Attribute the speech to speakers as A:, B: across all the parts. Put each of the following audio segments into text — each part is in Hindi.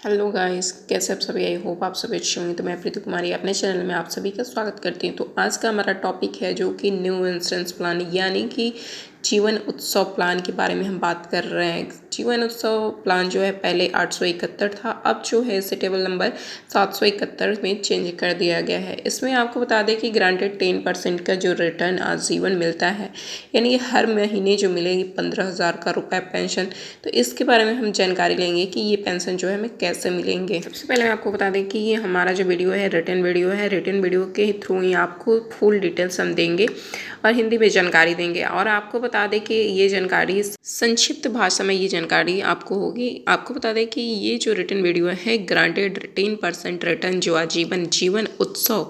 A: हेलो गाइस, कैसे आप सभी। आई होप आप सभी अच्छे होंगे। तो मैं प्रीति कुमारी अपने चैनल में आप सभी का स्वागत करती हूँ। तो आज का हमारा टॉपिक है जो कि न्यू इंश्योरेंस प्लान यानी कि जीवन उत्सव प्लान के बारे में हम बात कर रहे हैं। जीवन उत्सव प्लान जो है पहले 871 था, अब जो है इसे टेबल नंबर 771 में चेंज कर दिया गया है। इसमें आपको बता दें कि ग्रांटेड 10% का जो रिटर्न आजीवन मिलता है, यानी हर महीने जो मिलेगी 15,000 का रुपये पेंशन। तो इसके बारे में हम जानकारी लेंगे कि ये पेंशन जो है हमें कैसे मिलेंगे। सबसे पहले मैं आपको बता दें कि ये हमारा जो वीडियो है रिटर्न वीडियो के थ्रू ही आपको फुल डिटेल्स हम देंगे और हिंदी में जानकारी देंगे। और आपको बता दें कि ये जानकारी संक्षिप्त भाषा में ये जानकारी आपको होगी। आपको बता दें कि ये जो रिटर्न वीडियो है ग्रांटेड 10% रिटर्न जो आजीवन जीवन उत्सव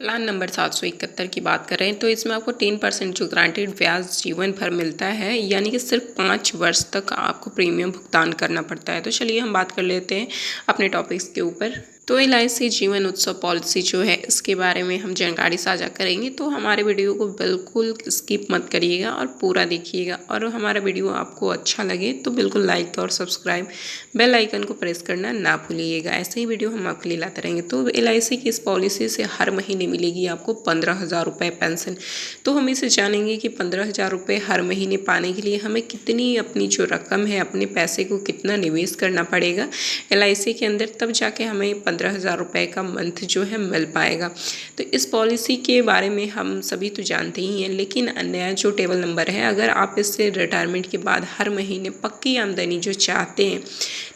A: प्लान नंबर 771 की बात कर रहे हैं, तो इसमें आपको 10% जो ग्रांटेड ब्याज जीवन भर मिलता है, यानी कि सिर्फ 5 वर्ष तक आपको प्रीमियम भुगतान करना पड़ता है। तो चलिए हम बात कर लेते हैं अपने टॉपिक्स के ऊपर। तो LIC जीवन उत्सव पॉलिसी जो है इसके बारे में हम जानकारी साझा करेंगे। तो हमारे वीडियो को बिल्कुल स्किप मत करिएगा और पूरा देखिएगा। और हमारा वीडियो आपको अच्छा लगे तो बिल्कुल लाइक और सब्सक्राइब बेल आइकन को प्रेस करना ना भूलिएगा। ऐसे ही वीडियो हम आपके लिए लाते रहेंगे। तो LIC की इस पॉलिसी से हर महीने मिलेगी आपको 15,000 रुपये पेंशन। तो हम इसे जानेंगे कि 15,000 रुपये हर महीने पाने के लिए हमें कितनी अपनी जो रकम है अपने पैसे को कितना निवेश करना पड़ेगा LIC के अंदर, तब जाके हमें 15,000 रुपये का मंथ जो है मिल पाएगा। तो इस पॉलिसी के बारे में हम सभी तो जानते ही हैं, लेकिन नया जो टेबल नंबर है, अगर आप इससे रिटायरमेंट के बाद हर महीने पक्की आमदनी जो चाहते हैं,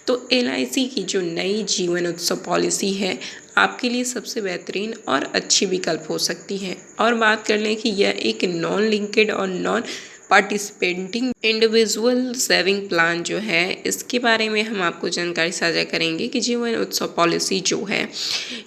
A: तो LIC की जो नई जीवन उत्सव पॉलिसी है आपके लिए सबसे बेहतरीन और अच्छी विकल्प हो सकती है। और बात कर लें कि यह एक नॉन लिंकेड और non participating individual saving plan जो है, इसके बारे में हम आपको जानकारी साझा करेंगे कि जीवन उत्सव पॉलिसी जो है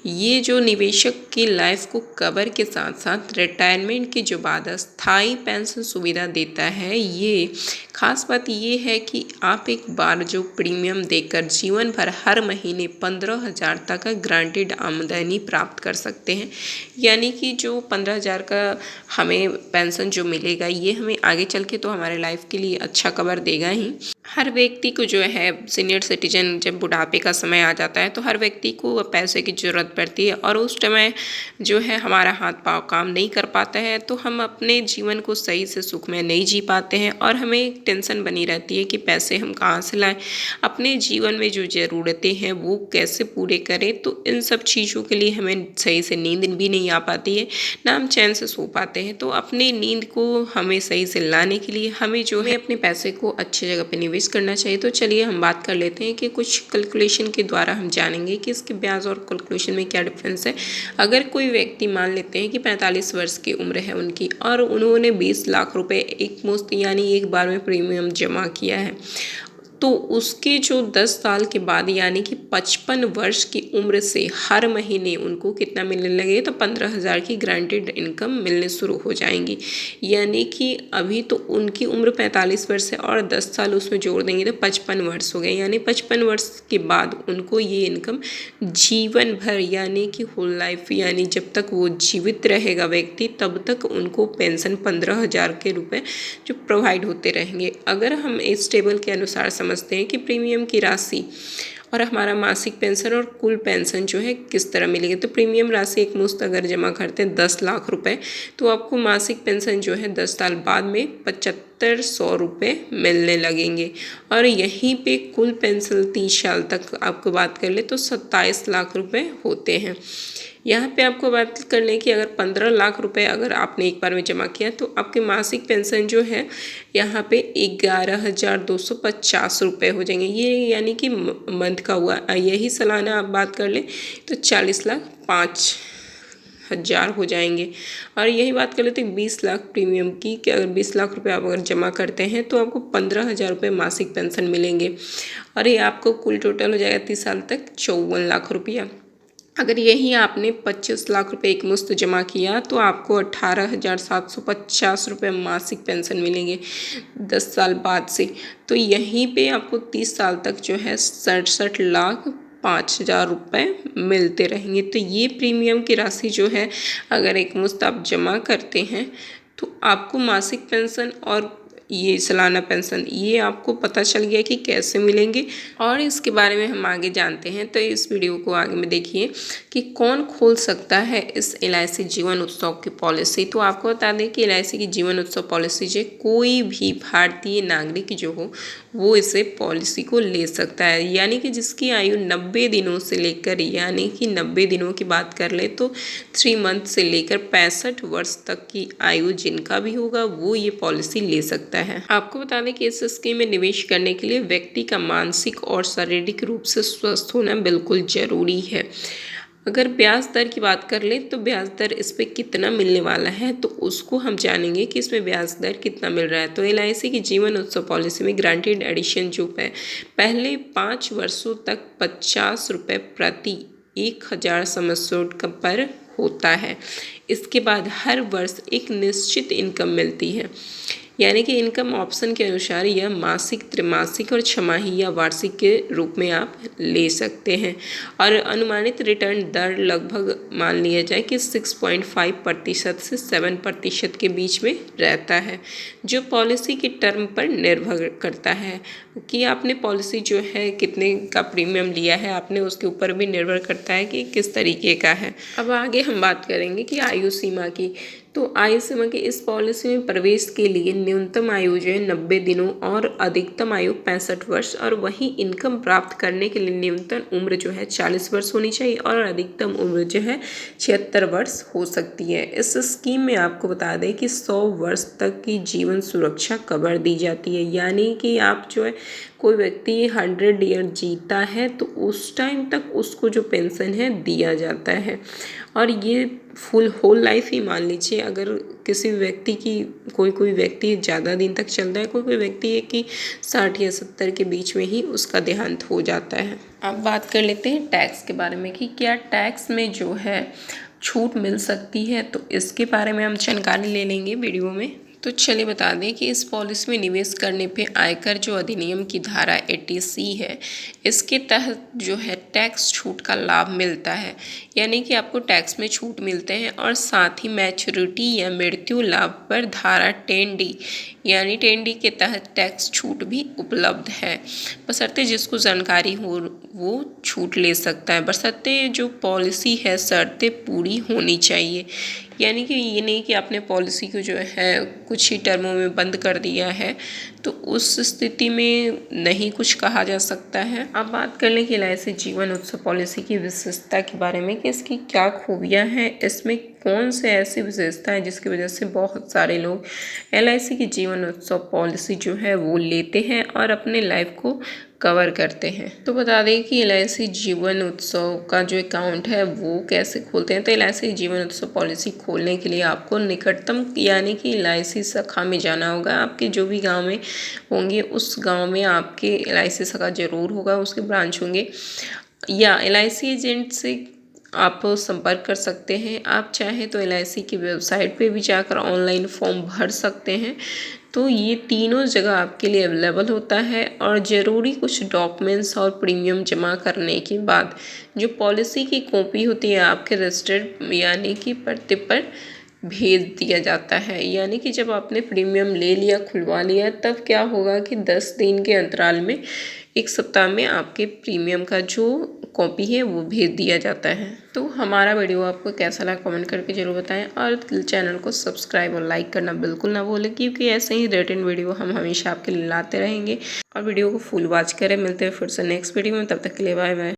A: ये जो निवेशक की लाइफ को कवर के साथ साथ रिटायरमेंट के जो बाद स्थायी पेंशन सुविधा देता है। ये खास बात ये है कि आप एक बार जो प्रीमियम देकर जीवन भर हर महीने 15,000 तक का ग्रांटेड आमदनी प्राप्त कर सकते हैं। यानी कि जो 15,000 का हमें पेंशन जो मिलेगा ये हमें आगे चल के तो हमारे लाइफ के लिए अच्छा कवर देगा ही। हर व्यक्ति को जो है सीनियर सिटीजन जब बुढ़ापे का समय आ जाता है तो हर व्यक्ति को पैसे की ज़रूरत पड़ती है और उस समय जो है हमारा हाथ पाँव काम नहीं कर पाता है, तो हम अपने जीवन को सही से सुखमय नहीं जी पाते हैं और हमें एक टेंशन बनी रहती है कि पैसे हम कहाँ से लाएं, अपने जीवन में जो ज़रूरतें हैं वो कैसे पूरे करें। तो इन सब चीज़ों के लिए हमें सही से नींद भी नहीं आ पाती है, ना हम चैन से सो पाते हैं। तो अपनी नींद को हमें सही से लाने के लिए हमें जो है अपने पैसे को अच्छी जगह पे निवेश करना चाहिए। तो चलिए हम बात कर लेते हैं कि कुछ कैलकुलेशन के द्वारा हम जानेंगे कि इसके ब्याज और कैलकुलेशन में क्या डिफरेंस है। अगर कोई व्यक्ति मान लेते हैं कि 45 वर्ष की उम्र है उनकी और उन्होंने 20 लाख रुपए एक मुश्त यानी एक बार में प्रीमियम जमा किया है, तो उसके जो 10 साल के बाद यानी कि 55 वर्ष की उम्र से हर महीने उनको कितना मिलने लगे, तो 15,000 की ग्रांटेड इनकम मिलने शुरू हो जाएंगी। यानी कि अभी तो उनकी उम्र 45 वर्ष है और 10 साल उसमें जोड़ देंगे तो 55 वर्ष हो गए। यानी 55 वर्ष के बाद उनको ये इनकम जीवन भर यानी कि होल लाइफ, यानी जब तक वो जीवित रहेगा व्यक्ति तब तक उनको पेंशन 15,000 के रुपए जो प्रोवाइड होते रहेंगे। अगर हम इस टेबल के अनुसार समझते हैं कि प्रीमियम की राशि और हमारा मासिक पेंशन और कुल पेंशन जो है किस तरह मिलेगी, तो प्रीमियम राशि एक मुश्त अगर जमा करते हैं 10 लाख रुपए, तो आपको मासिक पेंशन जो है 10 साल बाद में 7,500 रुपये मिलने लगेंगे। और यहीं पे कुल पेंशन 30 साल तक आपको बात कर ले तो 27 लाख रुपए होते हैं। यहाँ पे आपको बात कर लें कि अगर 15 लाख रुपए अगर आपने एक बार में जमा किया तो आपके मासिक पेंशन जो है यहाँ पे 11,250 रुपये हो जाएंगे। ये यानी कि मंथ का हुआ। यही सालाना आप बात कर लें तो 40,05,000 हो जाएंगे। और यही बात कर लेते हैं 20 लाख प्रीमियम की, कि अगर 20 लाख रुपए आप अगर जमा करते हैं तो आपको 15,000 रुपये मासिक पेंशन मिलेंगे और ये आपको कुल टोटल हो जाएगा 30 साल तक 54 लाख रुपया। अगर यही आपने 25 लाख रुपए एक मुश्त जमा किया तो आपको 18,750 रुपये मासिक पेंशन मिलेंगे 10 साल बाद से। तो यहीं पे आपको 30 साल तक जो है 67,05,000 रुपये मिलते रहेंगे। तो ये प्रीमियम की राशि जो है अगर एक मुश्त आप जमा करते हैं तो आपको मासिक पेंशन और ये सालाना पेंशन, ये आपको पता चल गया कि कैसे मिलेंगे और इसके बारे में हम आगे जानते हैं। तो इस वीडियो को आगे में देखिए कि कौन खोल सकता है इस LIC जीवन उत्सव की पॉलिसी। तो आपको बता दें कि LIC की जीवन उत्सव पॉलिसी जो कोई भी भारतीय नागरिक जो हो वो इसे पॉलिसी को ले सकता है, यानी कि जिसकी आयु 90 दिनों से लेकर, यानी कि 90 दिनों की बात कर ले तो 3 मंथ से लेकर 65 वर्ष तक की आयु जिनका भी होगा वो ये पॉलिसी ले सकता है। आपको बता दें कि इस स्कीम में निवेश करने के लिए व्यक्ति का मानसिक और शारीरिक रूप से स्वस्थ होना बिल्कुल जरूरी है। अगर ब्याज दर की बात कर ले तो ब्याज दर इस पे कितना मिलने वाला है तो उसको हम जानेंगे कि इसमें ब्याज दर कितना मिल रहा है। तो LIC की जीवन उत्सव पॉलिसी में ग्रांटेड एडिशन जो है पहले 5 वर्षों तक 50 रुपये प्रति 1000 सम एश्योर्ड पर होता है। इसके बाद हर वर्ष एक निश्चित इनकम मिलती है, यानी कि इनकम ऑप्शन के अनुसार यह मासिक, त्रैमासिक और छमाही या वार्षिक के रूप में आप ले सकते हैं। और अनुमानित रिटर्न दर लगभग मान लिया जाए कि 6.5% से 7% के बीच में रहता है, जो पॉलिसी के टर्म पर निर्भर करता है कि आपने पॉलिसी जो है कितने का प्रीमियम लिया है, आपने उसके ऊपर भी निर्भर करता है कि किस तरीके का है। अब आगे हम बात करेंगे कि आयु सीमा की। तो आयु सीमा की इस पॉलिसी में प्रवेश के लिए न्यूनतम आयु जो है 90 दिनों और अधिकतम आयु 65 वर्ष, और वहीं इनकम प्राप्त करने के लिए न्यूनतम उम्र जो है 40 वर्ष होनी चाहिए और अधिकतम उम्र जो है 76 वर्ष हो सकती है। इस स्कीम में आपको बता दें कि 100 वर्ष तक की जीवन सुरक्षा कवर दी जाती है, यानी कि आप जो है कोई व्यक्ति 100 ईयर जीता है तो उस टाइम तक उसको जो पेंशन है दिया जाता है। और ये फुल होल लाइफ ही मान लीजिए, अगर किसी व्यक्ति की कोई व्यक्ति ज़्यादा दिन तक चलता है, कोई व्यक्ति है कि 60 या 70 के बीच में ही उसका देहांत हो जाता है। अब बात कर लेते हैं टैक्स के बारे में कि क्या टैक्स में जो है छूट मिल सकती है, तो इसके बारे में हम जानकारी ले लेंगे वीडियो में। तो चलिए बता दें कि इस पॉलिसी में निवेश करने पे आयकर जो अधिनियम की धारा 80C है, इसके तहत जो है टैक्स छूट का लाभ मिलता है, यानी कि आपको टैक्स में छूट मिलते हैं। और साथ ही मैच्योरिटी या मृत्यु लाभ पर धारा 10D यानी 10D के तहत टैक्स छूट भी उपलब्ध है, बशर्ते जिसको जानकारी हो वो छूट ले सकता है, बशर्ते जो पॉलिसी है शर्तें पूरी होनी चाहिए। यानी कि ये नहीं कि आपने पॉलिसी को जो है कुछ ही टर्मों में बंद कर दिया है तो उस स्थिति में नहीं कुछ कहा जा सकता है। अब बात कर लें कि LIC जीवन उत्सव पॉलिसी की विशेषता के बारे में कि इसकी क्या खूबियाँ हैं, इसमें कौन से ऐसी विशेषता है जिसकी वजह से बहुत सारे लोग LIC की जीवन उत्सव पॉलिसी जो है वो लेते हैं और अपने लाइफ को कवर करते हैं। तो बता दें कि LIC जीवन उत्सव का जो अकाउंट है वो कैसे खोलते हैं। तो LIC जीवन उत्सव पॉलिसी खोलने के लिए आपको निकटतम यानी कि LIC शाखा में जाना होगा। आपके जो भी गांव में होंगे उस गांव में आपके LIC शाखा जरूर होगा, उसके ब्रांच होंगे, या LIC एजेंट से आप संपर्क कर सकते हैं। आप चाहें तो LIC की वेबसाइट पे भी जाकर ऑनलाइन फॉर्म भर सकते हैं। तो ये तीनों जगह आपके लिए अवेलेबल होता है और ज़रूरी कुछ डॉक्यूमेंट्स और प्रीमियम जमा करने के बाद जो पॉलिसी की कॉपी होती है आपके रजिस्टर्ड यानी कि पते पर भेज दिया जाता है। यानी कि जब आपने प्रीमियम ले लिया, खुलवा लिया, तब क्या होगा कि 10 दिन के अंतराल में 1 सप्ताह में आपके प्रीमियम का जो कॉपी है वो भेज दिया जाता है। तो हमारा वीडियो आपको कैसा लगा कमेंट करके जरूर बताएं और चैनल को सब्सक्राइब और लाइक करना बिल्कुल ना भूलें, क्योंकि ऐसे ही रिटर्न वीडियो हम हमेशा आपके लिए लाते रहेंगे। और वीडियो को फुल वॉच करें। मिलते हैं फिर से नेक्स्ट वीडियो में, तब तक के लिए बाय बाय।